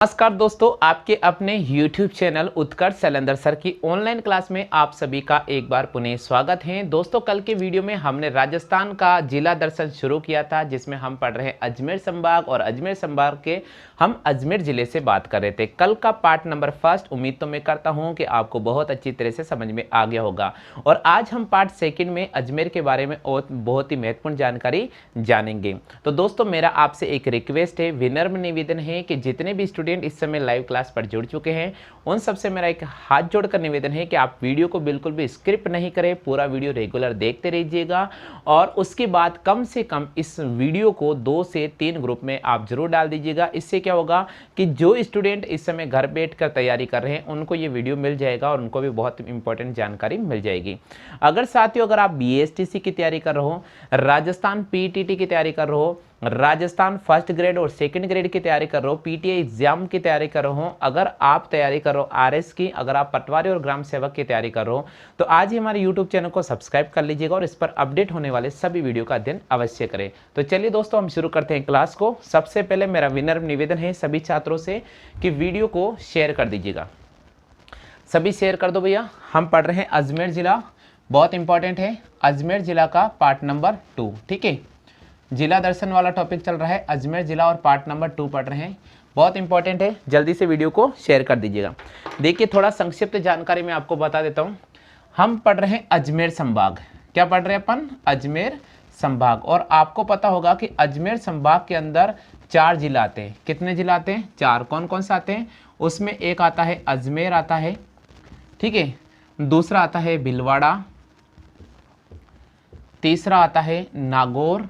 नमस्कार दोस्तों, आपके अपने YouTube चैनल उत्कर्ष शैलेंद्र सर की ऑनलाइन क्लास में आप सभी का एक बार पुनः स्वागत है। दोस्तों, कल के वीडियो में हमने राजस्थान का जिला दर्शन शुरू किया था, जिसमें हम पढ़ रहे हैं अजमेर संभाग और अजमेर संभाग के हम अजमेर जिले से बात कर रहे थे। कल का पार्ट नंबर फर्स्ट उम्मीद तो मैं करता हूँ कि आपको बहुत अच्छी तरह से समझ में आ गया होगा और आज हम पार्ट सेकेंड में अजमेर के बारे में और बहुत ही महत्वपूर्ण जानकारी जानेंगे। तो दोस्तों, मेरा आपसे एक रिक्वेस्ट है, विनम्र निवेदन है कि जितने भी स्टूडेंट इस समय लाइव क्लास पर जुड़ चुके हैं उन सबसे मेरा एक हाथ जोड़कर निवेदन है कि आप वीडियो को बिल्कुल भी स्किप नहीं करें, पूरा वीडियो रेगुलर देखते रहिएगा और उसके बाद कम से कम इस वीडियो को 2 से 3 ग्रुप में आप जरूर डाल दीजिएगा। इससे क्या होगा कि जो स्टूडेंट इस समय घर बैठकर तैयारी कर रहे हैं उनको ये वीडियो मिल जाएगा और उनको भी बहुत इंपॉर्टेंट जानकारी मिल जाएगी। अगर साथियों, अगर आप BSTC की तैयारी कर रहे हो, राजस्थान PTT की तैयारी कर रहे हो, राजस्थान फर्स्ट ग्रेड और सेकंड ग्रेड की तैयारी कर रहे हो, PTI एग्जाम की तैयारी कर रहे हो, अगर आप तैयारी कर रहे हो RS की, अगर आप पटवारी और ग्राम सेवक की तैयारी कर रहे हो तो आज ही हमारे YouTube चैनल को सब्सक्राइब कर लीजिएगा और इस पर अपडेट होने वाले सभी वीडियो का अध्ययन अवश्य करें। तो चलिए दोस्तों, हम शुरू करते हैं क्लास को। सबसे पहले मेरा विनम्र निवेदन है सभी छात्रों से कि वीडियो को शेयर कर दीजिएगा। सभी शेयर कर दो भैया। हम पढ़ रहे हैं अजमेर जिला, बहुत इंपॉर्टेंट है, अजमेर जिला का पार्ट नंबर 2। ठीक है, जिला दर्शन वाला टॉपिक चल रहा है, अजमेर जिला और पार्ट नंबर 2 पढ़ रहे हैं, बहुत इंपॉर्टेंट है। जल्दी से वीडियो को शेयर कर दीजिएगा। देखिए, थोड़ा संक्षिप्त जानकारी मैं आपको बता देता हूँ। हम पढ़ रहे हैं अजमेर संभाग। क्या पढ़ रहे हैं अपन? अजमेर संभाग। और आपको पता होगा कि अजमेर संभाग के अंदर 4 जिला आते हैं। कितने जिला आते हैं? 4। कौन कौन से आते हैं? उसमें एक आता है अजमेर आता है, ठीक है, दूसरा आता है भीलवाड़ा, तीसरा आता है नागौर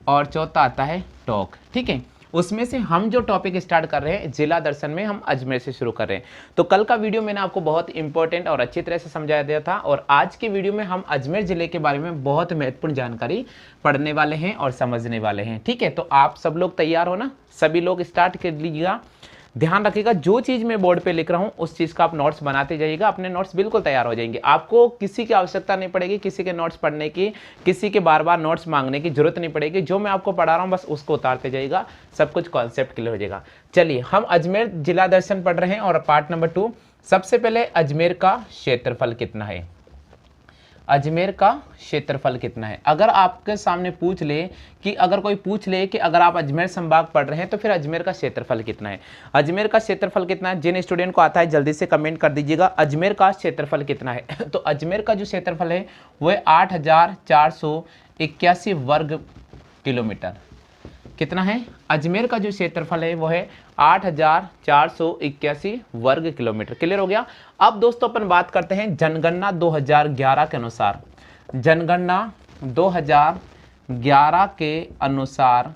और चौथा आता है टोंक। ठीक है, उसमें से हम जो टॉपिक स्टार्ट कर रहे हैं जिला दर्शन में, हम अजमेर से शुरू कर रहे हैं। तो कल का वीडियो मैंने आपको बहुत इंपॉर्टेंट और अच्छी तरह से समझाया दिया था और आज की वीडियो में हम अजमेर जिले के बारे में बहुत महत्वपूर्ण जानकारी पढ़ने वाले हैं और समझने वाले हैं। ठीक है, तो आप सब लोग तैयार हो ना? सभी लोग स्टार्ट कर लीजिएगा। ध्यान रखिएगा, जो चीज़ मैं बोर्ड पे लिख रहा हूँ उस चीज़ का आप नोट्स बनाते जाइएगा। अपने नोट्स बिल्कुल तैयार हो जाएंगे। आपको किसी की आवश्यकता नहीं पड़ेगी, किसी के नोट्स पढ़ने की, किसी के बार बार नोट्स मांगने की जरूरत नहीं पड़ेगी। जो मैं आपको पढ़ा रहा हूँ बस उसको उतारते जाइएगा, सब कुछ कॉन्सेप्ट क्लियर हो जाएगा। चलिए, हम अजमेर जिला दर्शन पढ़ रहे हैं और पार्ट नंबर 2। सबसे पहले अजमेर का क्षेत्रफल कितना है? अजमेर का क्षेत्रफल कितना है? अगर आपके सामने पूछ ले कि अगर कोई पूछ ले कि अगर आप अजमेर संभाग पढ़ रहे हैं तो फिर अजमेर का क्षेत्रफल कितना है? अजमेर का क्षेत्रफल कितना है? जिन स्टूडेंट को आता है जल्दी से कमेंट कर दीजिएगा, अजमेर का क्षेत्रफल कितना है। तो अजमेर का जो क्षेत्रफल है वो है 8481 वर्ग किलोमीटर। कितना है? अजमेर का जो क्षेत्रफल है वो है 8481 वर्ग किलोमीटर। क्लियर हो गया? अब दोस्तों अपन बात करते हैं जनगणना 2011 के अनुसार। जनगणना 2011 के अनुसार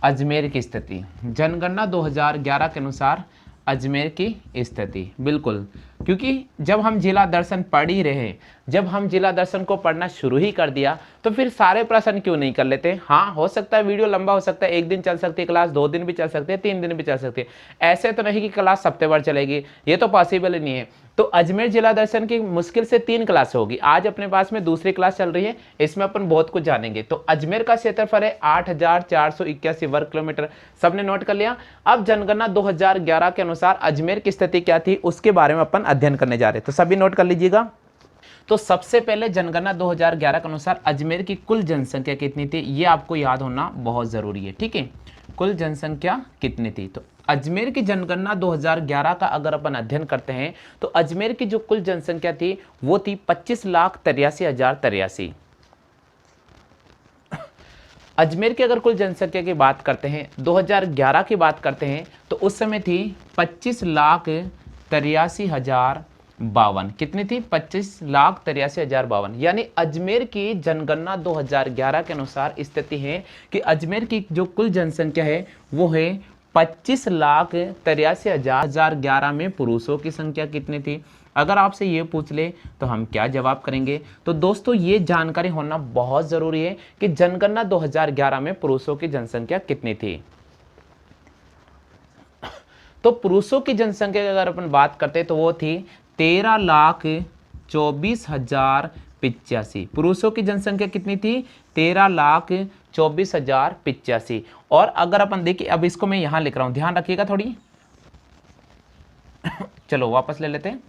अजमेर की स्थिति। जनगणना 2011 के अनुसार अजमेर की स्थिति, बिल्कुल, क्योंकि जब हम जिला दर्शन पढ़ ही रहे हैं, जब हम जिला दर्शन को पढ़ना शुरू ही कर दिया तो फिर सारे प्रश्न क्यों नहीं कर लेते? हाँ, हो सकता है वीडियो लंबा हो सकता है, 1 दिन चल सकती है क्लास, 2 दिन भी चल सकती है, 3 दिन भी चल सकती है। ऐसे तो नहीं कि क्लास हफ्ते भर चलेगी, ये तो पॉसिबल ही नहीं है। तो अजमेर जिला दर्शन की मुश्किल से 3 क्लास होगी। आज अपने पास में दूसरी क्लास चल रही है, इसमें अपन बहुत कुछ जानेंगे। तो अजमेर का क्षेत्रफल है 8481 वर्ग किलोमीटर। सबने नोट कर लिया? अब जनगणना 2011 के अनुसार अजमेर की स्थिति क्या थी उसके बारे में अपन अध्ययन करने जा रहे हैं, तो सभी नोट कर लीजिएगा। तो सबसे पहले जनगणना 2011 के अनुसार अजमेर की कुल जनसंख्या कितनी थी, ये आपको याद होना बहुत जरूरी है। ठीक है, कुल जनसंख्या कितनी थी? तो अजमेर की जनगणना 2011 का अगर अपन अध्ययन करते हैं तो अजमेर की जो कुल जनसंख्या थी वो थी 25,83,083। अजमेर की अगर कुल जनसंख्या की बात करते हैं 2011 की बात करते हैं तो उस समय थी 25,83,052। कितनी थी? 25,83,052। यानी अजमेर की जनगणना 2011 के अनुसार स्थिति है कि अजमेर की जो कुल जनसंख्या है वो है 25,83,011 में पुरुषों की संख्या कितनी थी? अगर आपसे ये पूछ ले तो हम क्या जवाब करेंगे? तो दोस्तों, ये जानकारी होना बहुत जरूरी है कि जनगणना 2011 में पुरुषों की जनसंख्या कितनी थी। तो पुरुषों की जनसंख्या की अगर अपन बात करते तो वो थी 13,24,085। पुरुषों की जनसंख्या कितनी थी? 13,24,085। 24,085। और अगर अपन देखिए, अब इसको मैं यहां लिख रहा हूं, ध्यान रखिएगा थोड़ी। चलो वापस ले लेते हैं।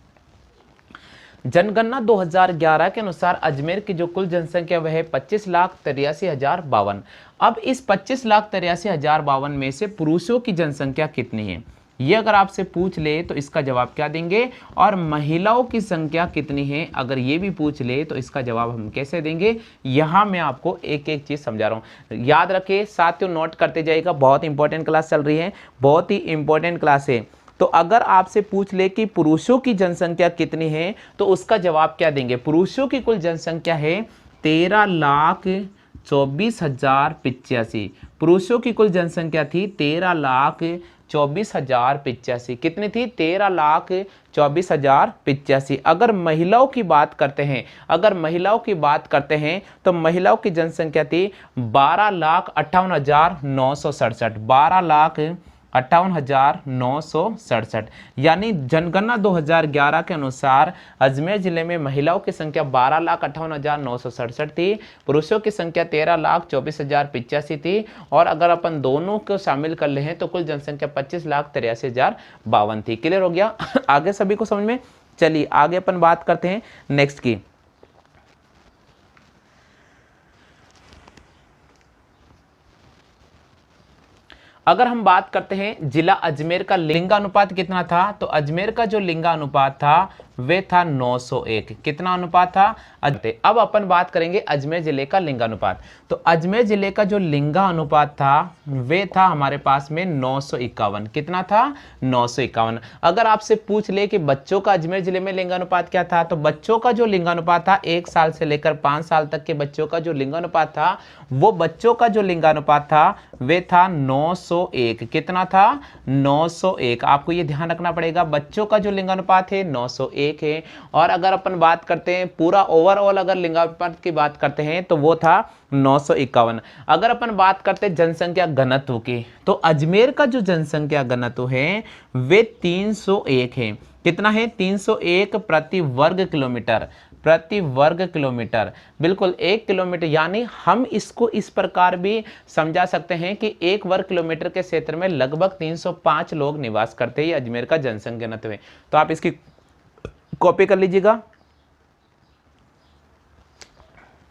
जनगणना 2011 के अनुसार अजमेर की जो कुल जनसंख्या वह है 25,83,052। अब इस 25,83,052 में से पुरुषों की जनसंख्या कितनी है, ये अगर आपसे पूछ ले तो इसका जवाब क्या देंगे, और महिलाओं की संख्या कितनी है अगर ये भी पूछ ले तो इसका जवाब हम कैसे देंगे। यहां मैं आपको एक एक चीज समझा रहा हूं, याद रखिए साथियों, नोट करते जाइएगा। बहुत इंपॉर्टेंट क्लास चल रही है, बहुत ही इंपॉर्टेंट क्लास है। तो अगर आपसे पूछ ले कि पुरुषों की जनसंख्या कितनी है तो उसका जवाब क्या देंगे। पुरुषों की कुल जनसंख्या है 13,24,085। पुरुषों की कुल जनसंख्या थी 13,24,085। कितनी थी, 13,24,085। अगर महिलाओं की बात करते हैं, अगर महिलाओं की बात करते हैं तो महिलाओं की जनसंख्या थी 12,58,967। 12,58,967। यानी जनगणना 2011 के अनुसार अजमेर जिले में महिलाओं की संख्या 12,58,967 थी, पुरुषों की संख्या 13,24,085 थी, और अगर अपन दोनों को शामिल कर ले हैं तो कुल जनसंख्या 25,83,052 थी। क्लियर हो गया आगे सभी को समझ में। चलिए आगे अपन बात करते हैं नेक्स्ट की। अगर हम बात करते हैं जिला अजमेर का लिंगानुपात कितना था, तो अजमेर का जो लिंगानुपात था वे था 901। कितना अनुपात था। अब अपन बात करेंगे अजमेर जिले का लिंगानुपात। तो अजमेर जिले का जो लिंगानुपात था वे था हमारे पास में 951। कितना था, 951। अगर आपसे पूछ ले कि बच्चों का अजमेर जिले में लिंगानुपात क्या था, तो बच्चों का जो लिंगानुपात था 1 साल से लेकर 5 साल तक के बच्चों का जो लिंगानुपात था, वो बच्चों का जो लिंगानुपात था वे था 901। कितना था, 901। आपको ये ध्यान रखना पड़ेगा, बच्चों का जो लिंगानुपात है 901 है। और अगर अपन बात करते हैं पूरा ओवरऑल अगर लिंगानुपात की बात करते हैं तो वो था 951। अगर अपन बात करते हैं जनसंख्या घनत्व की, तो अजमेर का जो जनसंख्या घनत्व है वे 301 है। कितना है, 301 प्रति वर्ग किलोमीटर। प्रति वर्ग किलोमीटर, बिल्कुल 1 किलोमीटर। यानी हम इसको इस प्रकार भी समझा सकते हैं कि 1 वर्ग किलोमीटर के क्षेत्र में लगभग 305 लोग निवास करते हैं। अजमेर का जनसंख्या घनत्व है। तो आप इसकी कॉपी कर लीजिएगा।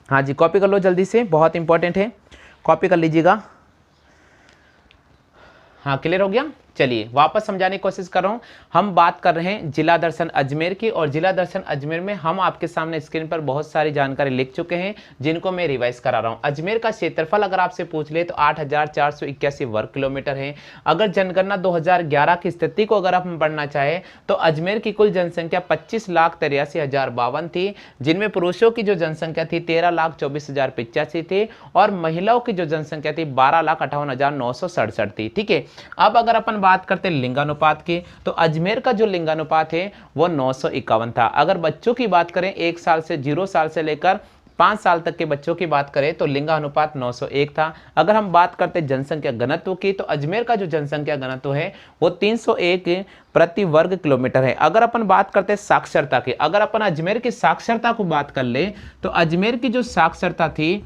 हाँ जी, कॉपी कर लो जल्दी से, बहुत इंपॉर्टेंट है, कॉपी कर लीजिएगा। हाँ क्लियर हो गया। चलिए वापस समझाने की कोशिश कर रहा हूं। हम बात कर रहे हैं जिला दर्शन अजमेर की, और जिला दर्शन अजमेर में हम आपके सामने स्क्रीन पर बहुत सारी जानकारी लिख चुके हैं जिनको मैं रिवाइज करा रहा हूं। अजमेर का क्षेत्रफल अगर आपसे पूछ ले तो 8,481 वर्ग किलोमीटर है। अगर जनगणना 2011 की स्थिति को अगर हम पढ़ना चाहे तो अजमेर की कुल जनसंख्या 25,83,052 थी, जिनमें पुरुषों की जो जनसंख्या थी 13,24,085 थी, और महिलाओं की जो जनसंख्या थी 12,58,967 थी। ठीक है। अब अगर अपन बात करते हैं लिंगानुपात की, तो अजमेर का जो लिंगानुपात है वो 951 था। अगर बच्चों की बात करें 1 साल से 0 साल से लेकर 5 साल तक के बच्चों की बात करें तो लिंगानुपात 901 था। अगर हम बात करते हैं जनसंख्या घनत्व की, तो अजमेर का जो जनसंख्या घनत्व है वो 301 प्रति वर्ग किलोमीटर है। अगर अपन बात करते हैं साक्षरता की, अगर अपन अजमेर की साक्षरता को बात कर ले तो अजमेर की जो साक्षरता थी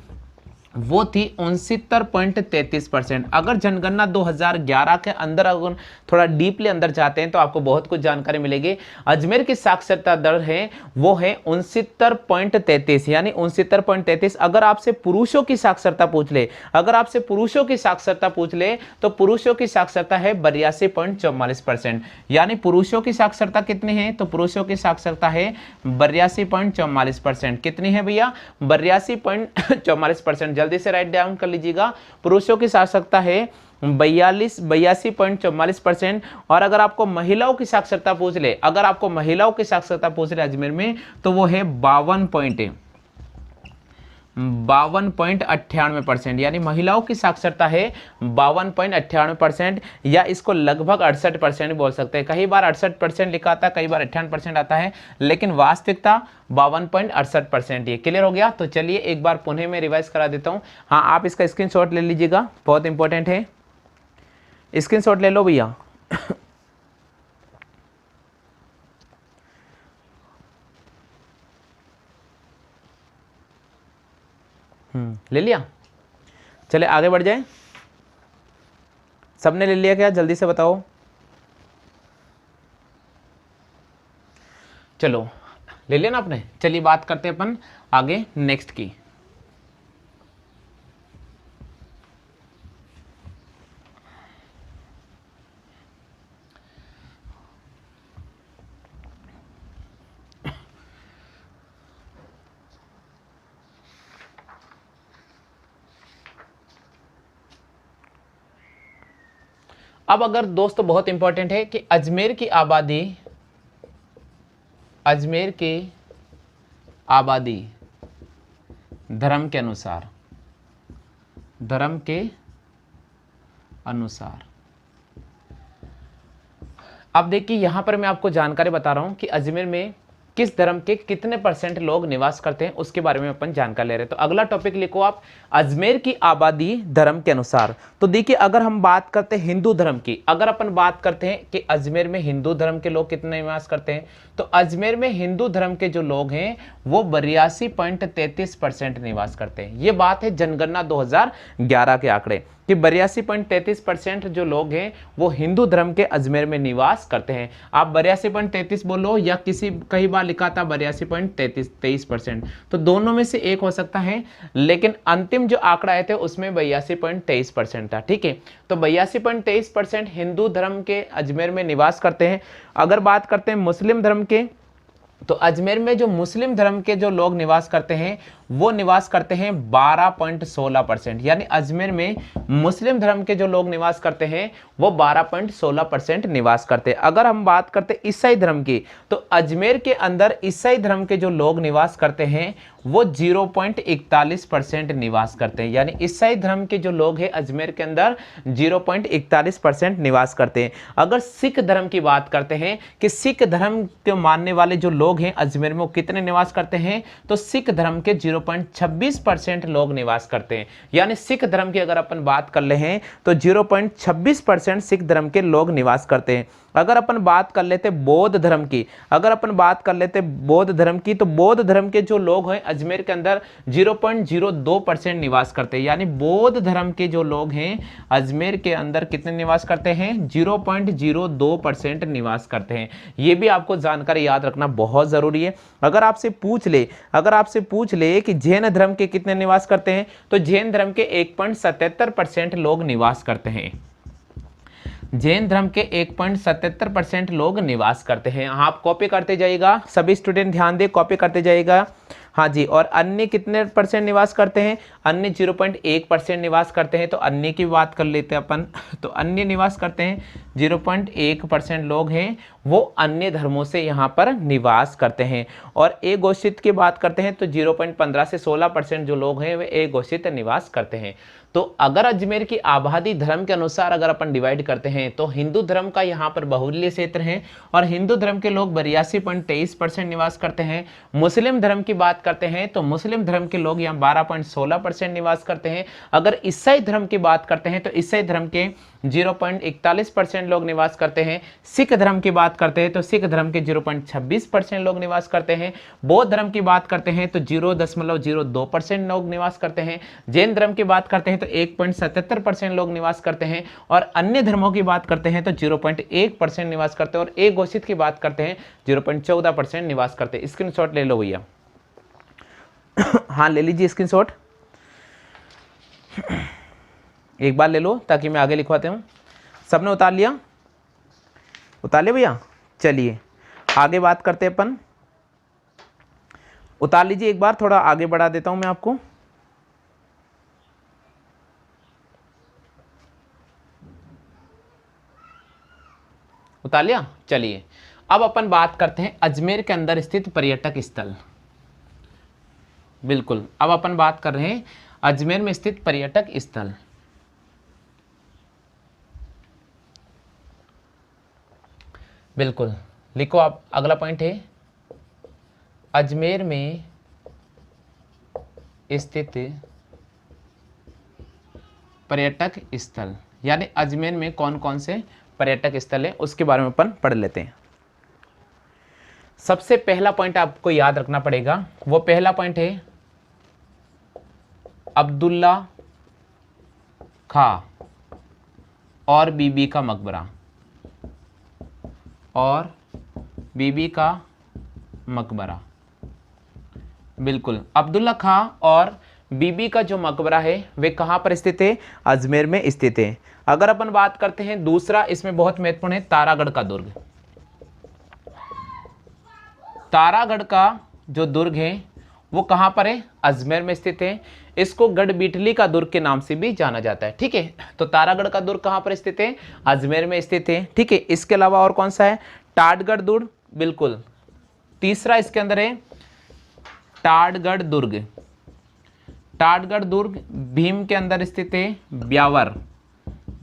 वो थी 69.33%। अगर जनगणना 2011 के अंदर अगर थोड़ा डीपली अंदर जाते हैं तो आपको बहुत कुछ जानकारी मिलेगी। अजमेर की साक्षरता दर है वो है 69.33, यानी 69.33। अगर आपसे पुरुषों की साक्षरता पूछ ले, अगर आपसे पुरुषों की साक्षरता पूछ ले तो पुरुषों की साक्षरता है 82.44%। यानी पुरुषों की साक्षरता कितनी है, तो पुरुषों की साक्षरता है 82.44%। कितनी है भैया, 82.44%। जल्दी से राइट डाउन कर लीजिएगा। पुरुषों की साक्षरता है 82.44%। और अगर आपको महिलाओं की साक्षरता पूछ ले, अगर आपको महिलाओं की साक्षरता पूछ ले अजमेर में, तो वो है 52.98%। यानी महिलाओं की साक्षरता है 52.98%, या इसको लगभग 68% बोल सकते हैं। कई बार 68% लिखा आता है, कई बार 98% आता है, लेकिन वास्तविकता 52.68% ये। क्लियर हो गया। तो चलिए एक बार पुनः मैं रिवाइज करा देता हूं। हाँ, आप इसका स्क्रीनशॉट ले लीजिएगा, बहुत इंपॉर्टेंट है, स्क्रीनशॉट ले लो भैया। ले लिया। चले आगे बढ़ जाए। सबने ले लिया क्या, जल्दी से बताओ। चलो ले लिया ना आपने। चलिए बात करते हैं अपन आगे नेक्स्ट की। अब अगर दोस्तों बहुत इंपॉर्टेंट है कि अजमेर की आबादी धर्म के अनुसार अब देखिए यहां पर मैं आपको जानकारी बता रहा हूं कि अजमेर में किस धर्म के कितने % लोग निवास करते हैं, उसके बारे में अपन जानकारी ले रहे हैं। तो अगला टॉपिक लिखो आप, अजमेर की आबादी धर्म के अनुसार। तो देखिए अगर हम बात करते हैं हिंदू धर्म की, अगर अपन बात करते हैं कि अजमेर में हिंदू धर्म के लोग कितने निवास करते हैं, तो अजमेर में हिंदू धर्म के जो लोग हैं वो 82.33% निवास करते हैं। ये बात है जनगणना 2011 के आंकड़े कि 82.33% जो लोग हैं वो हिंदू धर्म के अजमेर में निवास करते हैं। आप 82.33 बोलो या किसी कई बार लिखा था 82.23%, तो दोनों में से एक हो सकता है, लेकिन अंतिम जो आंकड़ा आए थे उसमें 82.23% था। ठीक है, तो 82.23% हिंदू धर्म के अजमेर में निवास करते हैं। अगर बात करते हैं मुस्लिम धर्म के, तो अजमेर में जो मुस्लिम धर्म के जो लोग निवास करते हैं वो निवास करते हैं 12.16%, यानी अजमेर में मुस्लिम धर्म के जो लोग निवास करते हैं वो 12.16% निवास करते हैं। अगर हम बात करते हैं ईसाई धर्म की, तो अजमेर के अंदर ईसाई धर्म के जो लोग निवास करते हैं वो 0.41% निवास करते हैं, यानी ईसाई धर्म के जो लोग हैं अजमेर के अंदर 0.41% निवास करते हैं। अगर सिख धर्म की बात करते हैं कि सिख धर्म के मानने वाले जो लोग हैं अजमेर में वो कितने निवास करते हैं, तो सिख धर्म के 0.26% लोग निवास करते हैं। यानी सिख धर्म की अगर अपन बात कर ले हैं तो 0.26% सिख धर्म के लोग निवास करते हैं। अगर अपन बात कर लेते बौद्ध धर्म की, अगर अपन बात कर लेते बौद्ध धर्म की, तो बौद्ध धर्म के जो लोग हैं अजमेर के अंदर 0.02% निवास करते हैं। यानी बौद्ध धर्म के जो लोग हैं अजमेर के अंदर कितने निवास करते हैं, 0.02% निवास करते हैं। ये भी आपको जानकारी याद रखना बहुत जरूरी है। अगर आपसे पूछ ले कि जैन धर्म के कितने निवास करते हैं, तो जैन धर्म के 1.77% लोग निवास करते हैं। जैन धर्म के 1.77% लोग निवास करते हैं। आप कॉपी करते जाइएगा, सभी स्टूडेंट ध्यान दे, कॉपी करते जाइएगा। हाँ जी, और अन्य कितने % निवास करते हैं, अन्य 0.1% निवास करते हैं। तो अन्य की बात कर लेते हैं अपन, तो अन्य निवास करते हैं 0.1% लोग हैं वो अन्य धर्मों से यहाँ पर निवास करते हैं। और एक घोषित की बात करते हैं तो 0.15 से 16% जो लोग हैं वे एक घोषित निवास करते हैं। तो अगर अजमेर की आबादी धर्म के अनुसार अगर अपन डिवाइड करते हैं तो हिंदू धर्म का यहाँ पर बहुल्य क्षेत्र है और हिंदू धर्म के लोग 82.23% निवास करते हैं। मुस्लिम धर्म की बात करते हैं तो मुस्लिम धर्म के लोग यहाँ 12.16% निवास करते हैं। अगर ईसाई धर्म की बात करते हैं तो ईसाई धर्म के 0.41% लोग निवास करते हैं। सिख धर्म की बात करते हैं तो सिख धर्म के 0.26% लोग निवास करते हैं। बौद्ध धर्म की बात करते हैं तो 0.02% लोग निवास करते हैं। जैन धर्म की बात करते हैं तो 1.77% लोग निवास करते हैं। और अन्य धर्मों की बात करते हैं तो 0.1% निवास करते हैं। और एक घोषित की बात करते हैं 0.14% निवास करते हैं। स्क्रीनशॉट ले लो भैया। हाँ ले लीजिए स्क्रीनशॉट, एक बार ले लो ताकि मैं आगे लिखवाते हूँ। सबने उतार लिया, उतार लिया भैया। चलिए आगे बात करते हैं अपन, उतार लीजिए एक बार, थोड़ा आगे बढ़ा देता हूं मैं आपको। उतार लिया। चलिए अब अपन बात करते हैं अजमेर के अंदर स्थित पर्यटक स्थल। बिल्कुल, अब अपन बात कर रहे हैं अजमेर में स्थित पर्यटक स्थल। बिल्कुल लिखो आप, अगला पॉइंट है अजमेर में स्थित पर्यटक स्थल, यानी अजमेर में कौन कौन से पर्यटक स्थल है उसके बारे में अपन पढ़ लेते हैं। सबसे पहला पॉइंट आपको याद रखना पड़ेगा, वो पहला पॉइंट है अब्दुल्ला खां और बीबी का मकबरा, और बीबी का मकबरा। बिल्कुल, अब्दुल्ला खां और बीबी का जो मकबरा है वे कहाँ पर स्थित है? अजमेर में स्थित है। अगर अपन बात करते हैं दूसरा, इसमें बहुत महत्वपूर्ण है तारागढ़ का दुर्ग। तारागढ़ का जो दुर्ग है वो कहाँ पर है? अजमेर में स्थित है। इसको गढ़ बिटली का दुर्ग के नाम से भी जाना जाता है। ठीक है, तो तारागढ़ का दुर्ग कहाँ पर स्थित है? अजमेर में स्थित है। ठीक है, इसके अलावा और कौन सा है? टाटगढ़ दुर्ग। बिल्कुल, तीसरा इसके अंदर है टाटगढ़ दुर्ग। टाटगढ़ दुर्ग भीम के अंदर स्थित है, ब्यावर।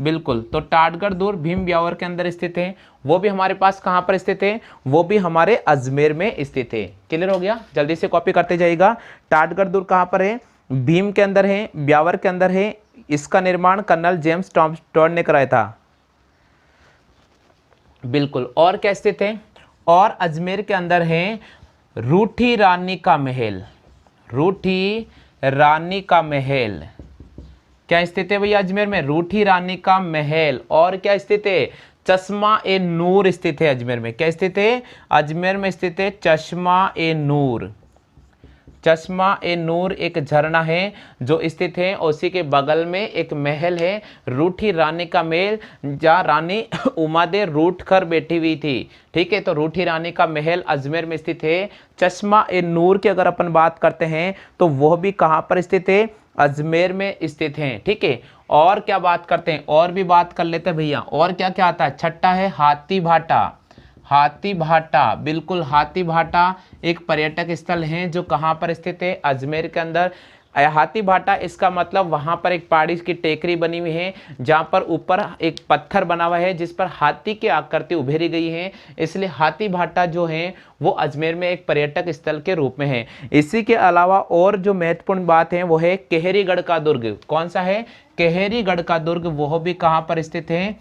बिल्कुल, तो टाटगढ़ दुर्ग भीम ब्यावर के अंदर स्थित है। वो भी हमारे पास कहाँ पर स्थित है? वो भी हमारे अजमेर में स्थित है। क्लियर हो गया? जल्दी से कॉपी करते जाइएगा। टाटगढ़ दुर्ग कहाँ पर है? भीम के अंदर है, ब्यावर के अंदर है। इसका निर्माण कर्नल जेम्स टॉड ने कराया था। बिल्कुल, और क्या स्थित है? और अजमेर के अंदर है रूठी रानी का महल। रूठी रानी का महल क्या स्थित है भैया? अजमेर में रूठी रानी का महल। और क्या स्थित है? चश्मा ए नूर स्थित है अजमेर में। क्या स्थित है? अजमेर में स्थित है चश्मा ए नूर। चश्मा ए नूर एक झरना है जो स्थित है, उसी के बगल में एक महल है रूठी रानी का महल, जहाँ रानी उमादेर रूठ कर बैठी हुई थी। ठीक है, तो रूठी रानी का महल अजमेर में स्थित है। चश्मा ए नूर की अगर अपन बात करते हैं तो वह भी कहाँ पर स्थित है? अजमेर में स्थित है। ठीक है, और क्या बात करते हैं? और भी बात कर लेते हैं भैया। और क्या क्या आता है? छठा है हाथी भाटा। हाथी भाटा, बिल्कुल, हाथी भाटा एक पर्यटक स्थल है जो कहाँ पर स्थित है? अजमेर के अंदर। हाथी भाटा इसका मतलब वहाँ पर एक पहाड़ी की टेकरी बनी हुई है जहाँ पर ऊपर एक पत्थर बना हुआ है जिस पर हाथी की आकृति उभरी गई है, इसलिए हाथी भाटा जो है वो अजमेर में एक पर्यटक स्थल के रूप में है। इसी के अलावा और जो महत्वपूर्ण बात है वो है केहरीगढ़ का दुर्ग। कौन सा है? केहरीगढ़ का दुर्ग। वह भी कहाँ पर स्थित है?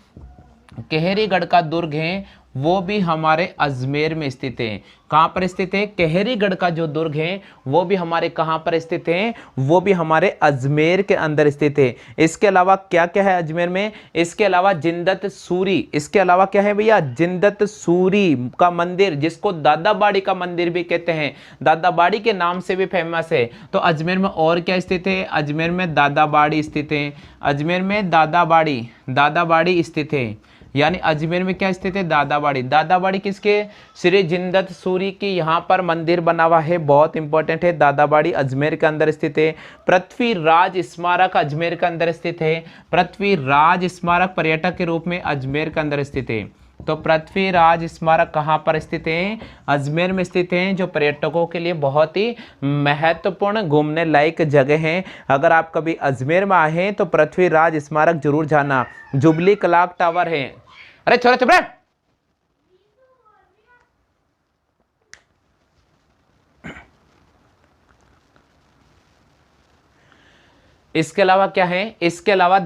केहरीगढ़ का दुर्ग है वो भी हमारे अजमेर में स्थित है। कहाँ पर स्थित है? केहरीगढ़ का जो दुर्ग है वो भी हमारे कहाँ पर स्थित है? वो भी हमारे अजमेर के अंदर स्थित है। इसके अलावा क्या क्या है अजमेर में? इसके अलावा जिंदत सूरी। इसके अलावा क्या है भैया? जिंदत सूरी का मंदिर, जिसको दादाबाड़ी का मंदिर भी कहते हैं, दादाबाड़ी के नाम से भी फेमस है। तो अजमेर में और क्या स्थित है? अजमेर में दादाबाड़ी स्थित है। अजमेर में दादाबाड़ी स्थित है। यानी अजमेर में क्या स्थित है? दादाबाड़ी। दादाबाड़ी किसके? श्री जिंदत सूरी की यहाँ पर मंदिर बना हुआ है, बहुत इंपॉर्टेंट है। दादाबाड़ी अजमेर के अंदर स्थित है। पृथ्वीराज स्मारक अजमेर के अंदर स्थित है। पृथ्वीराज स्मारक पर्यटक के रूप में अजमेर के अंदर स्थित है। तो पृथ्वीराज स्मारक कहाँ पर स्थित है? अजमेर में स्थित है, जो पर्यटकों के लिए बहुत ही महत्वपूर्ण घूमने लायक जगह है। अगर आप कभी अजमेर में आए हैं तो पृथ्वीराज स्मारक जरूर जाना। जुबली क्लॉक टावर है। अरे छोरा चुप रह। इसके अलावा क्या है? इसके अलावा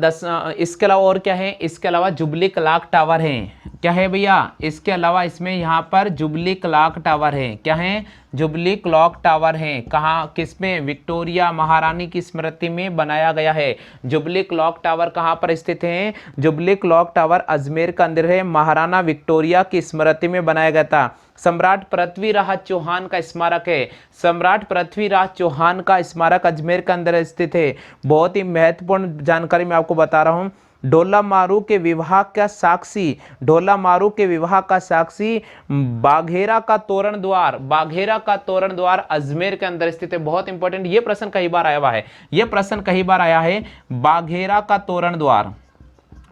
इसके अलावा और क्या है? इसके अलावा जुबली क्लॉक टावर है। क्या है भैया? इसके अलावा इसमें यहाँ पर जुबली क्लॉक टावर है। क्या है? जुबली क्लॉक टावर है। कहाँ, किसमें? विक्टोरिया महारानी की स्मृति में बनाया गया है। जुबली क्लॉक टावर कहाँ पर स्थित है? जुबली क्लॉक टावर अजमेर के अंदर है, महाराना विक्टोरिया की स्मृति में बनाया गया था। सम्राट पृथ्वीराज चौहान का स्मारक है। सम्राट पृथ्वीराज चौहान का स्मारक अजमेर के अंदर स्थित है। बहुत ही महत्वपूर्ण जानकारी मैं आपको बता रहा हूँ। ढोला मारू के विवाह का साक्षी, ढोला मारू के विवाह का साक्षी बाघेरा का तोरण द्वार, बाघेरा का तोरण द्वार अजमेर के अंदर स्थित है। बहुत इंपॉर्टेंट, ये प्रश्न कई बार आया हुआ है, ये प्रश्न कई बार आया है। बाघेरा का तोरण द्वार,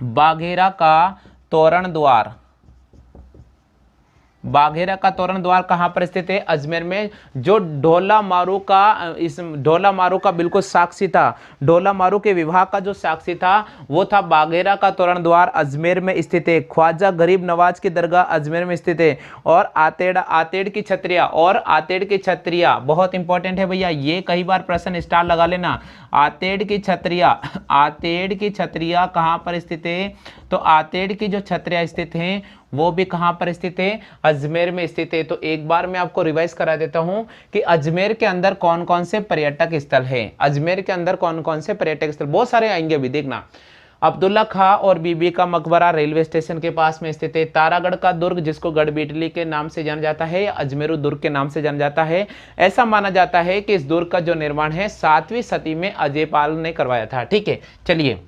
बाघेरा का तोरण द्वार, बाघेरा का तोरण द्वार कहाँ पर स्थित है? अजमेर में। जो ढोला मारू का, इस ढोला मारू का बिल्कुल साक्षी था, ढोला मारू के विवाह का जो साक्षी था वो था बाघेरा का तोरण द्वार अजमेर में स्थित है। ख्वाजा गरीब नवाज की दरगाह अजमेर में स्थित है। और आतेड़ की छतरिया, और आतेड़ की छतरिया बहुत इंपॉर्टेंट है भैया, ये कई बार प्रश्न स्टार लगा लेना। आतेड़ की छतरिया, आतेड़ की छतरिया कहाँ पर स्थित है? तो आतेड़ की जो छतरिया स्थित हैं वो भी कहाँ पर स्थित है? अजमेर में स्थित है। तो एक बार मैं आपको रिवाइज करा देता हूँ कि अजमेर के अंदर कौन कौन से पर्यटक स्थल हैं। अजमेर के अंदर कौन कौन से पर्यटक स्थल, बहुत सारे आएंगे अभी देखना। अब्दुल्ला खां और बीबी का मकबरा रेलवे स्टेशन के पास में स्थित है। तारागढ़ का दुर्ग, जिसको गढ़ बिटली के नाम से जाना जाता है या अजमेरू दुर्ग के नाम से जाना जाता है, ऐसा माना जाता है कि इस दुर्ग का जो निर्माण है 7वीं सदी में अजयपाल ने करवाया था। ठीक है, चलिए।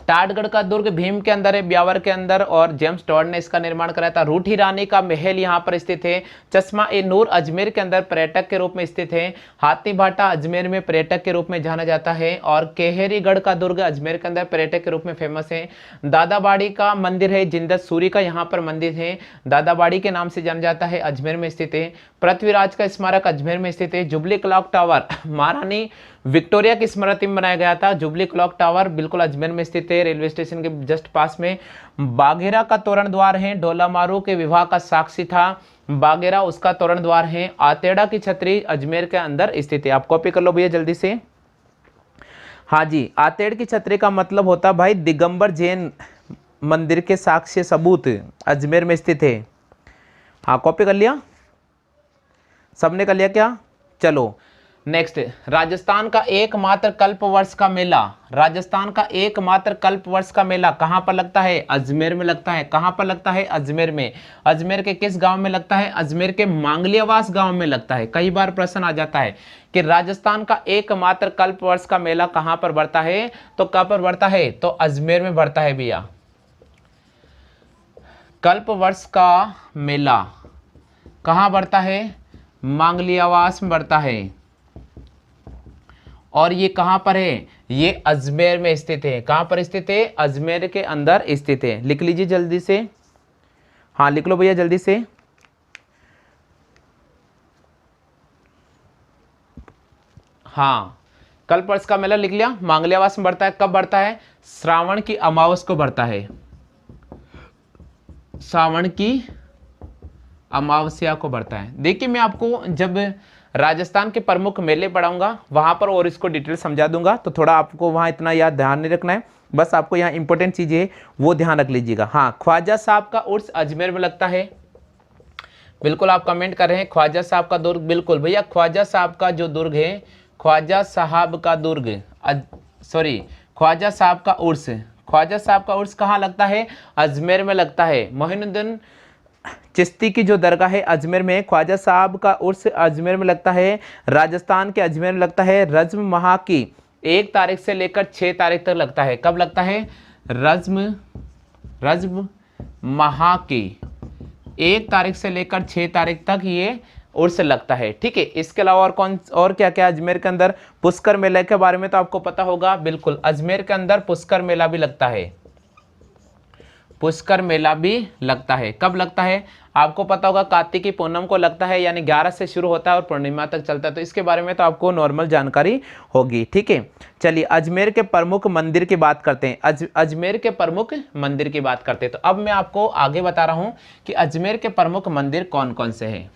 टाटगढ़ का दुर्ग भीम के अंदर है, ब्यावर के अंदर, और जेम्स टॉड ने इसका निर्माण कराया था। रूठी रानी का महल यहाँ पर स्थित है। चश्मा ए नूर अजमेर के अंदर पर्यटक के रूप में स्थित है। हाथी भाटा अजमेर में पर्यटक के रूप में जाना जाता है। और केहरीगढ़ का दुर्ग अजमेर के अंदर पर्यटक के रूप में फेमस है। दादाबाड़ी का मंदिर है, जिंदत सूरी का यहाँ पर मंदिर है, दादाबाड़ी के नाम से जाना जाता है, अजमेर में स्थित है। पृथ्वीराज का स्मारक अजमेर में स्थित है। जुबली क्लॉक टावर महारानी विक्टोरिया की स्मृति में बनाया गया था। जुबली क्लॉक टावर बिल्कुल अजमेर में स्थित है, रेलवे स्टेशन के जस्ट पास में। बाघेरा का तोरण द्वार है, डोलामारू के विवाह का साक्षी था बाघेरा, उसका तोरण द्वार है। आतेड़ा की छतरी अजमेर के अंदर स्थित है। आप कॉपी कर लो भैया जल्दी से। हाँ जी, आतेड़ की छतरी का मतलब होता भाई दिगंबर जैन मंदिर के साक्ष्य सबूत अजमेर में स्थित है। हाँ, कॉपी कर लिया, सबने कर लिया क्या? चलो नेक्स्ट, राजस्थान का एकमात्र कल्प वर्ष का मेला। राजस्थान का एकमात्र कल्प वर्ष का मेला कहां पर लगता है? अजमेर में लगता है। कहां पर लगता है? अजमेर में। अजमेर के किस गांव में लगता है? अजमेर के मांगलियावास गांव में लगता है। कई बार प्रश्न आ जाता है कि राजस्थान का एकमात्र कल्प वर्ष का मेला कहां पर बढ़ता है, तो कहां पर बढ़ता है? तो अजमेर में बढ़ता है भैया। कल्प वर्ष का मेला कहां बढ़ता है? मांगलियावास में बढ़ता है। और ये कहां पर है? ये अजमेर में स्थित है। कहां पर स्थित है? अजमेर के अंदर स्थित है। लिख लीजिए जल्दी से। हाँ, लिख लो भैया जल्दी से। हाँ, कल्पवर्ष का मेला लिख लिया। मांगलियावास में बढ़ता है। कब बढ़ता है? श्रावण की अमावस को बढ़ता है। श्रावण की अमावस्या को बढ़ता है। देखिए, मैं आपको जब राजस्थान के प्रमुख मेले पढ़ाऊंगा वहां पर और इसको डिटेल समझा दूंगा, तो थोड़ा आपको वहां इतना याद ध्यान नहीं रखना है, बस आपको यहाँ इंपॉर्टेंट चीजें वो ध्यान रख लीजिएगा। हाँ, ख्वाजा साहब का उर्स अजमेर में लगता है। बिल्कुल, आप कमेंट कर रहे हैं ख्वाजा साहब का दुर्ग। बिल्कुल भैया, ख्वाजा साहब का जो दुर्ग है, ख्वाजा साहब का दुर्ग, सॉरी, ख्वाजा साहब का उर्स, ख्वाजा साहब का उर्स कहाँ लगता है? अजमेर में लगता है। मोइनुद्दीन चिश्ती की जो दरगाह है अजमेर में, ख्वाजा साहब का उर्स अजमेर में लगता है। राजस्थान के अजमेर में लगता है। रज्म माह की 1 तारीख से लेकर 6 तारीख तक लगता है। कब लगता है? रज्म माह की 1 तारीख से लेकर 6 तारीख तक ये उर्स लगता है। ठीक है, इसके अलावा और क्या क्या अजमेर के अंदर? पुष्कर मेला के बारे में तो आपको पता होगा। बिल्कुल, अजमेर के अंदर पुष्कर मेला भी लगता है। पुष्कर मेला भी लगता है। कब लगता है? आपको पता होगा, कार्तिकी पूनम को लगता है, यानी 11 से शुरू होता है और पूर्णिमा तक चलता है। तो इसके बारे में तो आपको नॉर्मल जानकारी होगी। ठीक है, चलिए अजमेर के प्रमुख मंदिर की बात करते हैं। अजमेर के प्रमुख मंदिर की बात करते हैं। तो अब मैं आपको आगे बता रहा हूं कि अजमेर के प्रमुख मंदिर कौन कौन से हैं।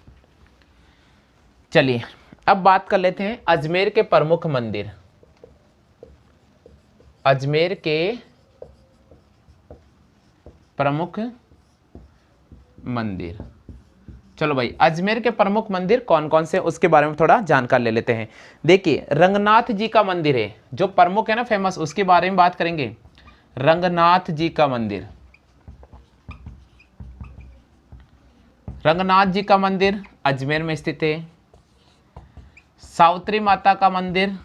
चलिए अब बात कर लेते हैं अजमेर के प्रमुख मंदिर। अजमेर के प्रमुख मंदिर, चलो भाई, अजमेर के प्रमुख मंदिर कौन कौन से उसके बारे में थोड़ा जानकारी ले लेते हैं। देखिए, रंगनाथ जी का मंदिर है जो प्रमुख है ना, फेमस, उसके बारे में बात करेंगे। रंगनाथ जी का मंदिर, रंगनाथ जी का मंदिर अजमेर में स्थित है। सावित्री माता का मंदिर,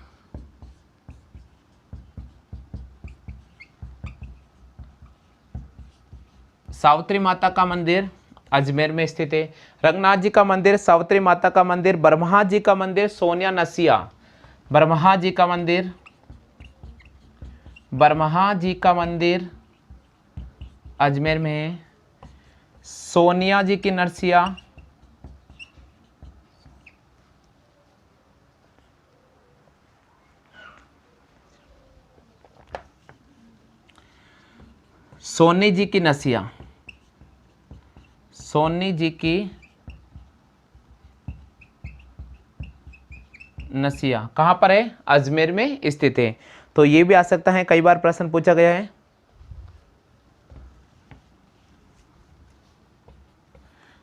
सावित्री माता का मंदिर अजमेर में स्थित है। रंगनाथ जी का मंदिर, सावित्री माता का मंदिर, ब्रह्मा जी का मंदिर, सोनिया नसिया, ब्रह्मा जी का मंदिर, ब्रह्मा जी का मंदिर अजमेर में है। सोनिया जी की नरसिया, सोनी जी की नसिया, सोनी जी की नसिया कहाँ पर है? अजमेर में स्थित है। तो ये भी आ सकता है, कई बार प्रश्न पूछा गया है।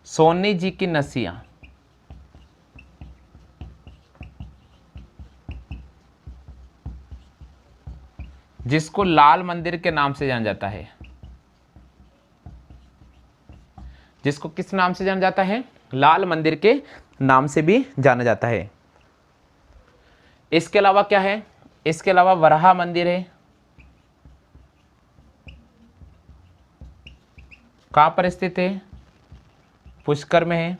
सोनी जी की नसिया, जिसको लाल मंदिर के नाम से जाना जाता है, जिसको किस नाम से जाना जाता है? लाल मंदिर के नाम से भी जाना जाता है। इसके अलावा क्या है? इसके अलावा वराह मंदिर है। कहाँ पर स्थित है? पुष्कर में है।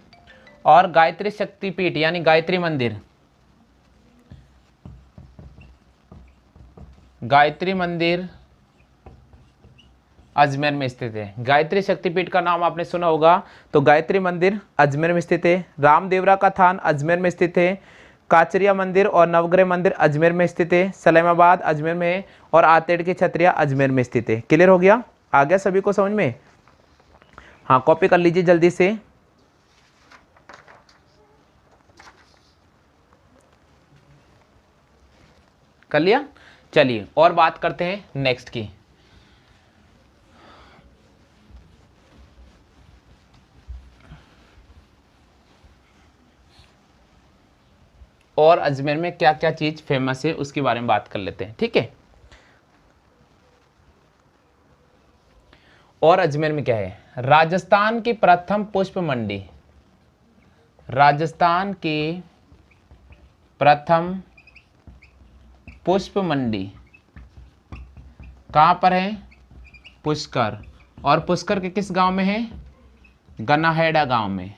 और गायत्री शक्तिपीठ यानी गायत्री मंदिर, गायत्री मंदिर अजमेर में स्थित है। गायत्री शक्तिपीठ का नाम आपने सुना होगा, तो गायत्री मंदिर अजमेर में स्थित है। रामदेवरा का थान अजमेर में स्थित है। काचरिया मंदिर और नवग्रह मंदिर अजमेर में स्थित है। सलेमाबाद अजमेर में है और आतेड़ की छतरिया अजमेर में स्थित है। क्लियर हो गया? आ गया सभी को समझ में? हाँ, कॉपी कर लीजिए जल्दी से। कर लिया? चलिए और बात करते हैं नेक्स्ट की। और अजमेर में क्या क्या चीज फेमस है उसके बारे में बात कर लेते हैं, ठीक है? और अजमेर में क्या है? राजस्थान की प्रथम पुष्प मंडी, राजस्थान की प्रथम पुष्प मंडी कहाँ पर है? पुष्कर। और पुष्कर के किस गांव में है? गनाहेड़ा गांव में।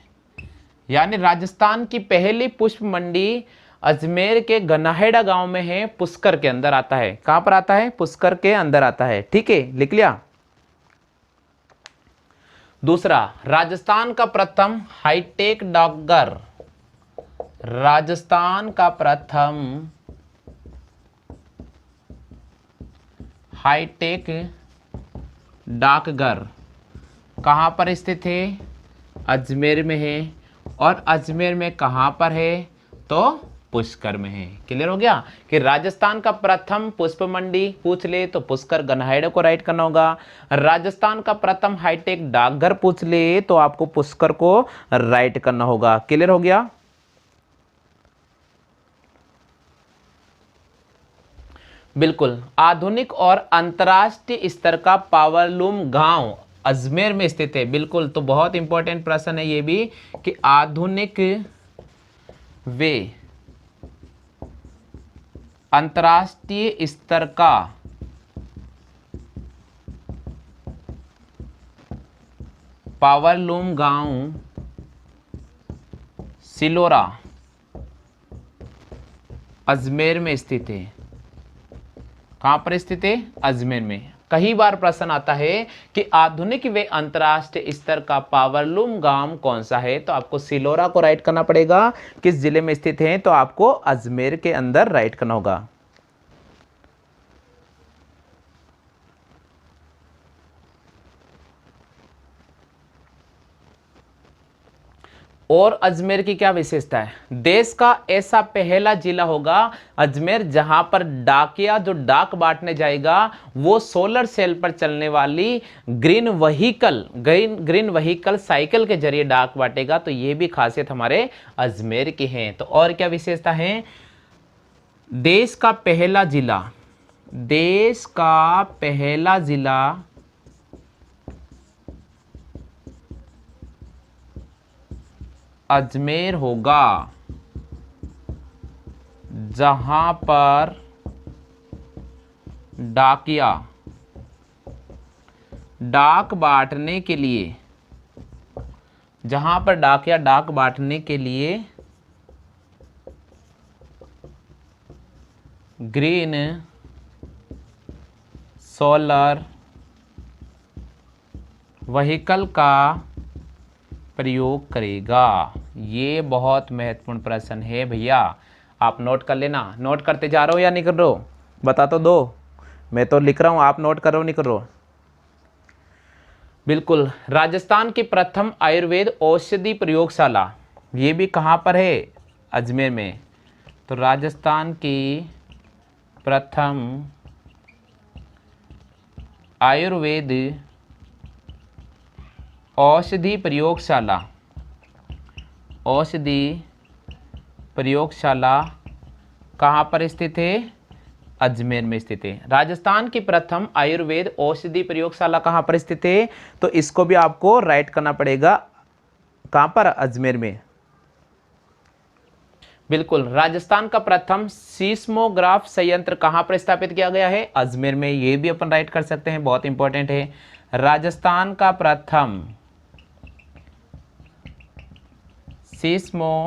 यानी राजस्थान की पहली पुष्प मंडी अजमेर के गनाहेड़ा गांव में है, पुष्कर के अंदर आता है। कहां पर आता है? पुष्कर के अंदर आता है। ठीक है, लिख लिया? दूसरा, राजस्थान का प्रथम हाईटेक डाकघर, राजस्थान का प्रथम हाईटेक डाकघर कहां पर स्थित है? अजमेर में है। और अजमेर में कहां पर है? तो पुष्कर में है। क्लियर हो गया कि राजस्थान का प्रथम पुष्प मंडी पूछ ले तो पुष्कर गनाहेड़ा को राइट करना होगा। राजस्थान का प्रथम हाईटेक डाकघर पूछ ले तो आपको पुष्कर को राइट करना होगा। क्लियर हो गया? बिल्कुल। आधुनिक और अंतर्राष्ट्रीय स्तर का पावरलूम गांव अजमेर में स्थित है। बिल्कुल, तो बहुत इंपॉर्टेंट प्रश्न है ये भी कि आधुनिक वे अंतर्राष्ट्रीय स्तर का पावरलूम गांव सिलोरा अजमेर में स्थित है। कहां पर स्थित है? अजमेर में। कई बार प्रश्न आता है कि आधुनिक व अंतर्राष्ट्रीय स्तर का पावरलूम गांव कौन सा है, तो आपको सिलोरा को राइट करना पड़ेगा। किस जिले में स्थित है? तो आपको अजमेर के अंदर राइट करना होगा। और अजमेर की क्या विशेषता है? देश का ऐसा पहला जिला होगा अजमेर जहां पर डाकिया जो डाक बांटने जाएगा वो सोलर सेल पर चलने वाली ग्रीन व्हीकल साइकिल के जरिए डाक बांटेगा। तो ये भी खासियत हमारे अजमेर की है। तो और क्या विशेषता है? देश का पहला जिला अजमेर होगा जहां पर डाकिया डाक बांटने के लिए ग्रीन सोलर व्हीकल का प्रयोग करेगा। ये बहुत महत्वपूर्ण प्रश्न है भैया, आप नोट कर लेना। नोट करते जा रहे हो या नहीं कर रहे हो? बता तो दो। मैं तो लिख रहा हूं, आप नोट कर रहे हो नहीं कर रहे हो? बिल्कुल। राजस्थान की प्रथम आयुर्वेद औषधि प्रयोगशाला ये भी कहां पर है? अजमेर में। तो राजस्थान की प्रथम आयुर्वेद औषधि प्रयोगशाला कहाँ पर स्थित है? अजमेर में स्थित है। राजस्थान की प्रथम आयुर्वेद औषधि प्रयोगशाला कहाँ पर स्थित है? तो इसको भी आपको राइट करना पड़ेगा, कहाँ पर? अजमेर में। बिल्कुल, राजस्थान का प्रथम सीस्मोग्राफ संयंत्र कहाँ पर स्थापित किया गया है? अजमेर में। ये भी अपन राइट कर सकते हैं, बहुत इंपॉर्टेंट है। राजस्थान का प्रथम सीस्मोग्राफ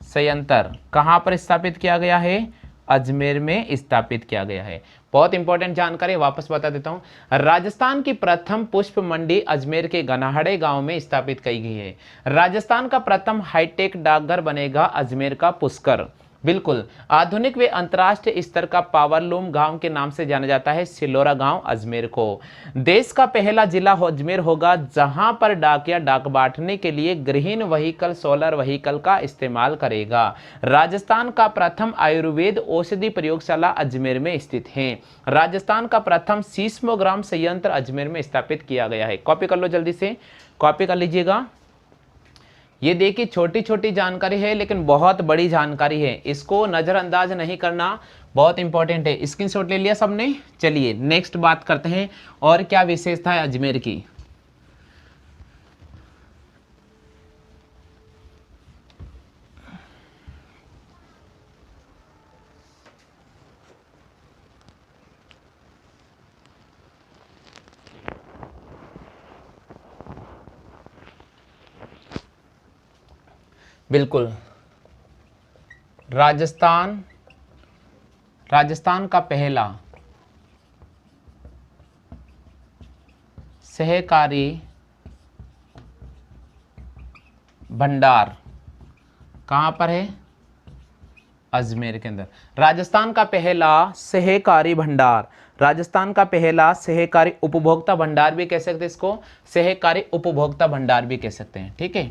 संयंत्र कहाँ पर स्थापित किया गया है? अजमेर में स्थापित किया गया है। बहुत इंपॉर्टेंट जानकारी, वापस बता देता हूं। राजस्थान की प्रथम पुष्प मंडी अजमेर के गनाहड़े गांव में स्थापित की गई है। राजस्थान का प्रथम हाईटेक डाकघर बनेगा अजमेर का पुष्कर। बिल्कुल, आधुनिक व अंतर्राष्ट्रीय स्तर का पावरलूम गांव के नाम से जाना जाता है सिलोरा गांव अजमेर को। देश का पहला जिला अजमेर होगा जहां पर डाकिया डाक बांटने के लिए ग्रीन व्हीकल सोलर व्हीकल का इस्तेमाल करेगा। राजस्थान का प्रथम आयुर्वेद औषधि प्रयोगशाला अजमेर में स्थित है। राजस्थान का प्रथम सीस्मोग्राम संयंत्र अजमेर में स्थापित किया गया है। कॉपी कर लो, जल्दी से कॉपी कर लीजिएगा। ये देखिए छोटी छोटी जानकारी है लेकिन बहुत बड़ी जानकारी है, इसको नज़रअंदाज नहीं करना, बहुत इंपॉर्टेंट है। स्क्रीनशॉट ले लिया सबने? चलिए नेक्स्ट बात करते हैं, और क्या विशेषता है अजमेर की। बिल्कुल, राजस्थान का पहला सहकारी भंडार कहाँ पर है? अजमेर के अंदर। राजस्थान का पहला सहकारी भंडार, राजस्थान का पहला सहकारी उपभोक्ता भंडार भी कह सकते हैं इसको, सहकारी उपभोक्ता भंडार भी कह सकते हैं, ठीक है,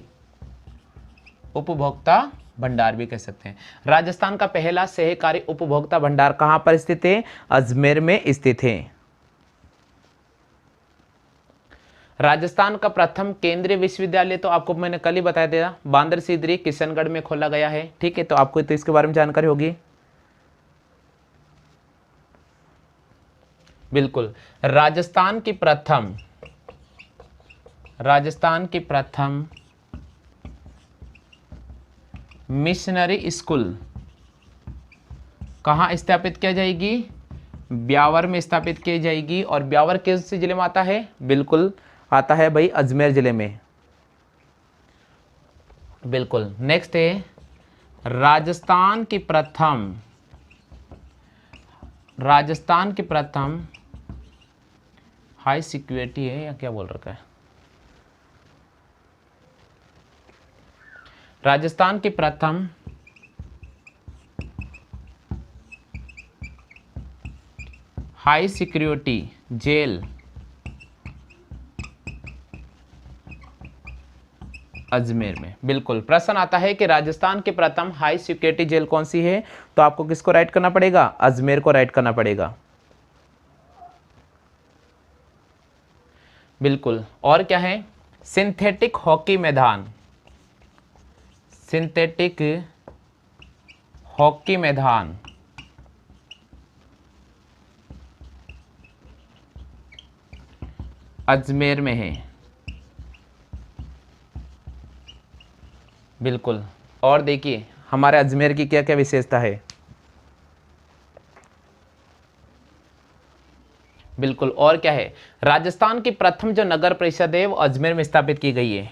उपभोक्ता भंडार भी कह सकते हैं। राजस्थान का पहला सहकारी उपभोक्ता भंडार कहां पर स्थित है? अजमेर में स्थित है। राजस्थान का प्रथम केंद्रीय विश्वविद्यालय तो आपको मैंने कल ही बताया था, बांदर सीदरी किशनगढ़ में खोला गया है, ठीक है, तो आपको तो इसके बारे में जानकारी होगी। बिल्कुल, राजस्थान की प्रथम मिशनरी स्कूल कहाँ स्थापित किया जाएगी? ब्यावर में स्थापित की जाएगी। और ब्यावर किस जिले में आता है? बिल्कुल आता है भाई अजमेर जिले में। बिल्कुल, नेक्स्ट है राजस्थान की प्रथम हाई सिक्योरिटी है या क्या बोल रखा है? राजस्थान की प्रथम हाई सिक्योरिटी जेल अजमेर में। बिल्कुल, प्रश्न आता है कि राजस्थान की प्रथम हाई सिक्योरिटी जेल कौन सी है, तो आपको किसको राइट करना पड़ेगा? अजमेर को राइट करना पड़ेगा। बिल्कुल, और क्या है? सिंथेटिक हॉकी मैदान, सिंथेटिक हॉकी मैदान अजमेर में है। बिल्कुल, और देखिए हमारे अजमेर की क्या क्या विशेषता है। बिल्कुल, और क्या है? राजस्थान की प्रथम जो नगर परिषद है वो अजमेर में स्थापित की गई है।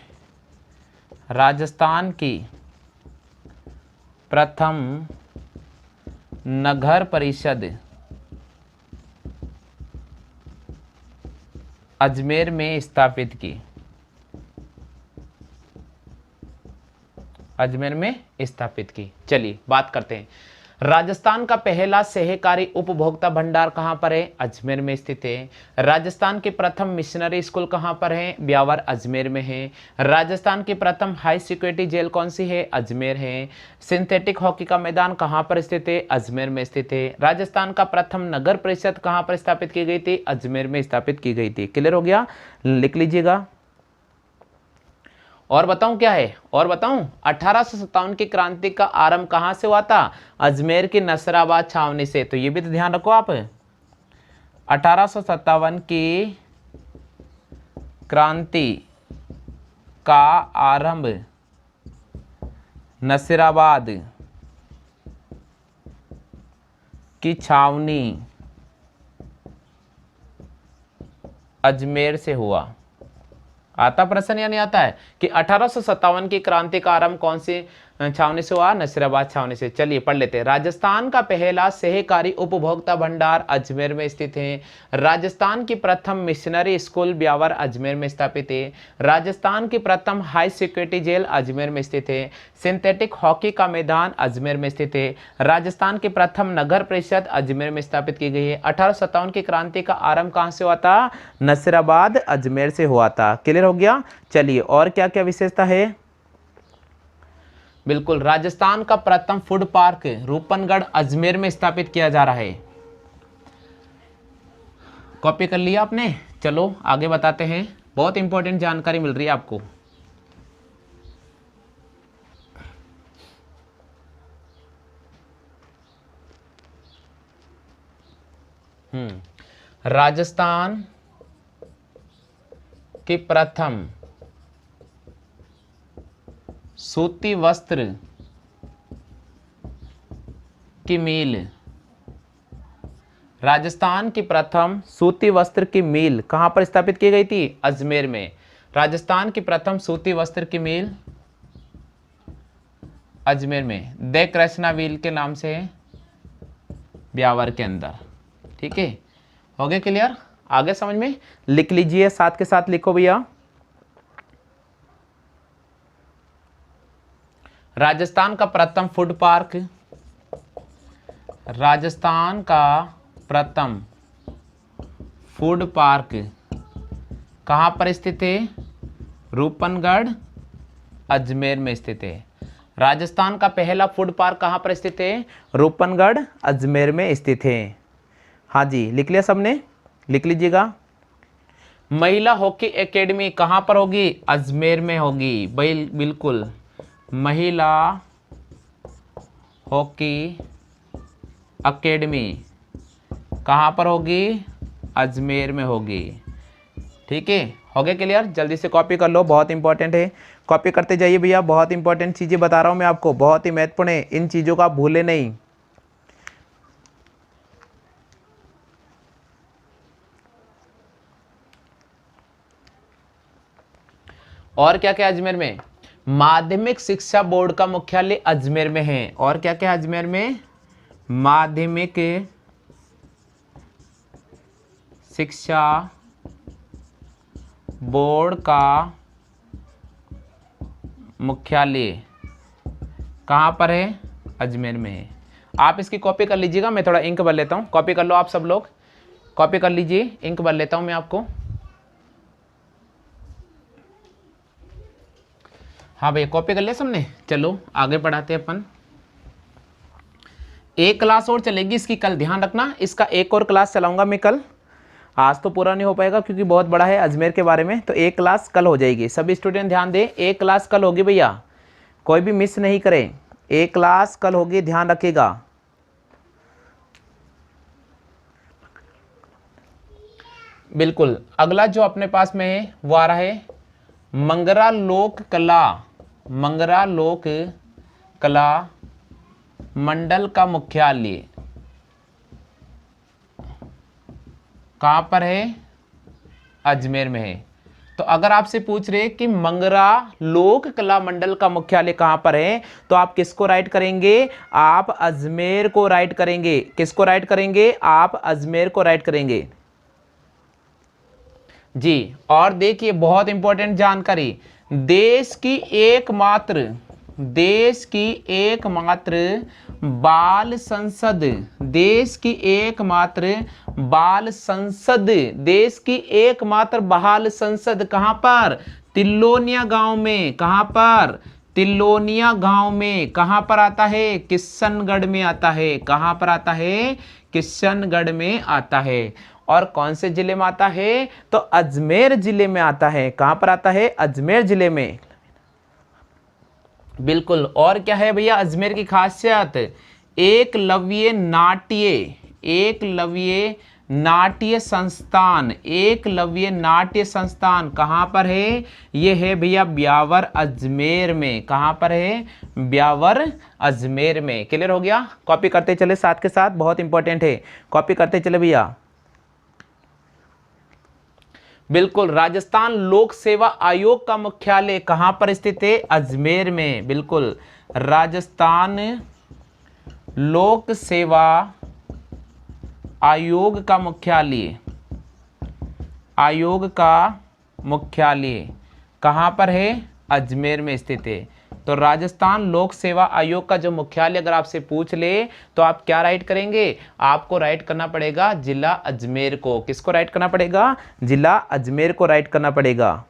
राजस्थान की प्रथम नगर परिषद अजमेर में स्थापित की, अजमेर में स्थापित की। चलिए बात करते हैं, राजस्थान का पहला सहकारी उपभोक्ता भंडार कहां पर है? अजमेर में स्थित है। राजस्थान की प्रथम मिशनरी स्कूल कहां पर है? ब्यावर अजमेर में है। राजस्थान की प्रथम हाई सिक्योरिटी जेल कौन सी है? अजमेर है। सिंथेटिक हॉकी का मैदान कहां पर स्थित है? अजमेर में स्थित है। राजस्थान का प्रथम नगर परिषद कहां पर स्थापित की गई थी? अजमेर में स्थापित की गई थी। क्लियर हो गया? लिख लीजिएगा। और बताऊं क्या है, और बताऊं, 1857 की क्रांति का आरंभ कहां से हुआ था? अजमेर की नसराबाद छावनी से। तो ये भी तो ध्यान रखो आप, 1857 की क्रांति का आरंभ नसीराबाद की छावनी अजमेर से हुआ। आता प्रश्न या नहीं आता है कि 1857 की क्रांति का आरंभ कौन सी छावनी से हुआ? नसीराबाद छावनी से। चलिए पढ़ लेते हैं। राजस्थान का पहला सहकारी उपभोक्ता भंडार अजमेर में स्थित है। राजस्थान की प्रथम मिशनरी स्कूल ब्यावर अजमेर में स्थापित है। राजस्थान की प्रथम हाई सिक्योरिटी जेल अजमेर में स्थित है। सिंथेटिक हॉकी का मैदान अजमेर में स्थित है। राजस्थान की प्रथम नगर परिषद अजमेर में स्थापित की गई है। 1857 की क्रांति का आरंभ कहां से हुआ था? नसीराबाद अजमेर से हुआ था। क्लियर हो गया? चलिए और क्या क्या विशेषता है? बिल्कुल, राजस्थान का प्रथम फूड पार्क रूपनगढ़ अजमेर में स्थापित किया जा रहा है। कॉपी कर लिया आपने? चलो आगे बताते हैं, बहुत इंपॉर्टेंट जानकारी मिल रही है आपको। राजस्थान की प्रथम सूती वस्त्र की मिल, राजस्थान की प्रथम सूती वस्त्र की मिल कहां पर स्थापित की गई थी? अजमेर में। राजस्थान की प्रथम सूती वस्त्र की मिल अजमेर में, द कृष्णा व्हील के नाम से ब्यावर के अंदर। ठीक है, हो गया क्लियर? आगे समझ में? लिख लीजिए, साथ के साथ लिखो भैया। राजस्थान का प्रथम फूड पार्क, राजस्थान का प्रथम फूड पार्क कहां पर स्थित है? रूपनगढ़ अजमेर में स्थित है। राजस्थान का पहला फूड पार्क कहां पर स्थित है? रूपनगढ़ अजमेर में स्थित है। हाँ जी, लिख लिया सबने? लिख लीजिएगा। महिला हॉकी एकेडमी कहां पर होगी? अजमेर में होगी। बिल्कुल, महिला हॉकी एकेडमी कहां पर होगी? अजमेर में होगी। ठीक है, हो गया क्लियर? जल्दी से कॉपी कर लो, बहुत इंपॉर्टेंट है। कॉपी करते जाइए भैया, बहुत इंपॉर्टेंट चीजें बता रहा हूं मैं आपको, बहुत ही महत्वपूर्ण है। इन चीजों का भूले नहीं। और क्या क्या अजमेर में? माध्यमिक शिक्षा बोर्ड का मुख्यालय अजमेर में है। और क्या क्या अजमेर में? माध्यमिक शिक्षा बोर्ड का मुख्यालय कहां पर है? अजमेर में है। आप इसकी कॉपी कर लीजिएगा, मैं थोड़ा इंक भर लेता हूं। कॉपी कर लो आप सब लोग, कॉपी कर लीजिए, इंक भर लेता हूं मैं आपको। हाँ भैया, कॉपी कर लिया सबने? चलो आगे बढ़ाते हैं अपन। एक क्लास और चलेगी इसकी कल, ध्यान रखना। इसका एक और क्लास चलाऊंगा मैं कल। आज तो पूरा नहीं हो पाएगा क्योंकि बहुत बड़ा है अजमेर के बारे में, तो एक क्लास कल हो जाएगी। सभी स्टूडेंट ध्यान दें, एक क्लास कल होगी भैया, कोई भी मिस नहीं करे। एक क्लास कल होगी, ध्यान रखिएगा। बिल्कुल, अगला जो अपने पास में है वो आ रहा है मंगरा लोक कला, मंगरा लोक कला मंडल का मुख्यालय कहां पर है? अजमेर में है। तो अगर आपसे पूछ रहे कि मंगरा लोक कला मंडल का मुख्यालय कहां पर है, तो आप किसको राइट करेंगे? आप अजमेर को राइट करेंगे। किसको राइट करेंगे? आप अजमेर को राइट करेंगे जी। और देखिए बहुत इंपॉर्टेंट जानकारी, देश की एकमात्र बाल संसद, देश की एकमात्र बाल संसद, देश की एकमात्र बाल संसद कहां पर? तिल्लोनिया गांव में। कहां पर? तिल्लोनिया गांव में। कहां पर आता है? किशनगढ़ में आता है। कहां पर आता है? किशनगढ़ में आता है। और कौन से जिले में आता है? तो अजमेर जिले में आता है। कहां पर आता है? अजमेर जिले में। बिल्कुल। और क्या है भैया अजमेर की खासियत, एकलव्य नाट्य, एकलव्य नाट्य संस्थान, एकलव्य नाट्य संस्थान कहाँ पर है? ये है भैया ब्यावर अजमेर में। कहाँ पर है? ब्यावर अजमेर में। क्लियर हो गया? कॉपी करते चले साथ के साथ, बहुत इंपॉर्टेंट है, कॉपी करते चले भैया। बिल्कुल। राजस्थान लोक सेवा आयोग का मुख्यालय कहां पर स्थित है? अजमेर में। बिल्कुल। राजस्थान लोक सेवा आयोग का मुख्यालय, आयोग का मुख्यालय कहां पर है? अजमेर में स्थित है। तो राजस्थान लोक सेवा आयोग का जो मुख्यालय अगर आपसे पूछ ले तो आप क्या राइट करेंगे? आपको राइट करना पड़ेगा जिला अजमेर को। किसको राइट करना पड़ेगा? जिला अजमेर को राइट करना पड़ेगा।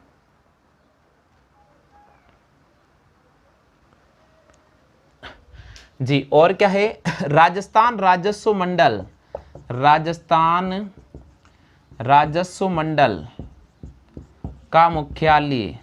जी। और क्या है? राजस्थान राजस्व मंडल, राजस्थान राजस्व मंडल का मुख्यालय,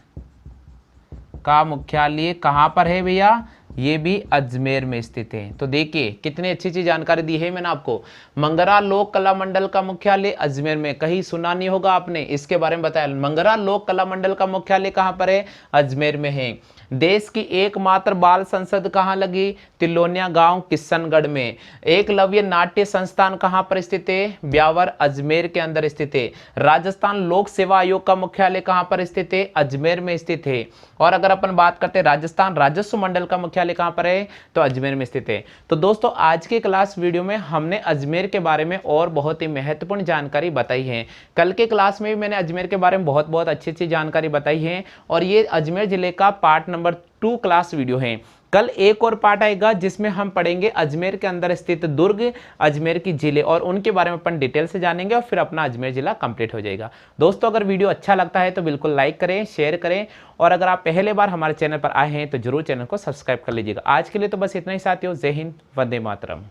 का मुख्यालय कहाँ पर है भैया? ये भी अजमेर में स्थित है। तो देखिए कितनी अच्छी अच्छी जानकारी दी है मैंने आपको। मंगरा लोक कला मंडल का मुख्यालय अजमेर में, कहीं सुना नहीं होगा आपने, इसके बारे में बताया। मंगरा लोक कला मंडल का मुख्यालय कहाँ पर है? अजमेर में है। देश की एकमात्र बाल संसद कहाँ लगी? तिलोनिया गांव किशनगढ़ में। एकलव्य नाट्य संस्थान कहाँ पर स्थित है? ब्यावर अजमेर के अंदर स्थित है। राजस्थान लोक सेवा आयोग का मुख्यालय कहाँ पर स्थित है? अजमेर में स्थित है। और अगर अपन बात करते हैं राजस्थान राजस्व मंडल का मुख्यालय कहाँ पर है? तो अजमेर में स्थित है। तो दोस्तों आज के क्लास वीडियो में हमने अजमेर के बारे में और बहुत ही महत्वपूर्ण जानकारी बताई है। कल के क्लास में भी मैंने अजमेर के बारे में बहुत अच्छी अच्छी जानकारी बताई है। और ये अजमेर जिले का पार्ट नंबर 2 क्लास वीडियो है। कल एक और पार्ट आएगा जिसमें हम पढ़ेंगे अजमेर के अंदर स्थित दुर्ग, अजमेर की जिले, और उनके बारे में अपन डिटेल से जानेंगे और फिर अपना अजमेर जिला कंप्लीट हो जाएगा। दोस्तों अगर वीडियो अच्छा लगता है तो बिल्कुल लाइक करें, शेयर करें, और अगर आप पहले बार हमारे चैनल पर आए हैं तो जरूर चैनल को सब्सक्राइब कर लीजिएगा। आज के लिए तो बस इतना ही साथियों। जय हिंद, वंदे मातरम।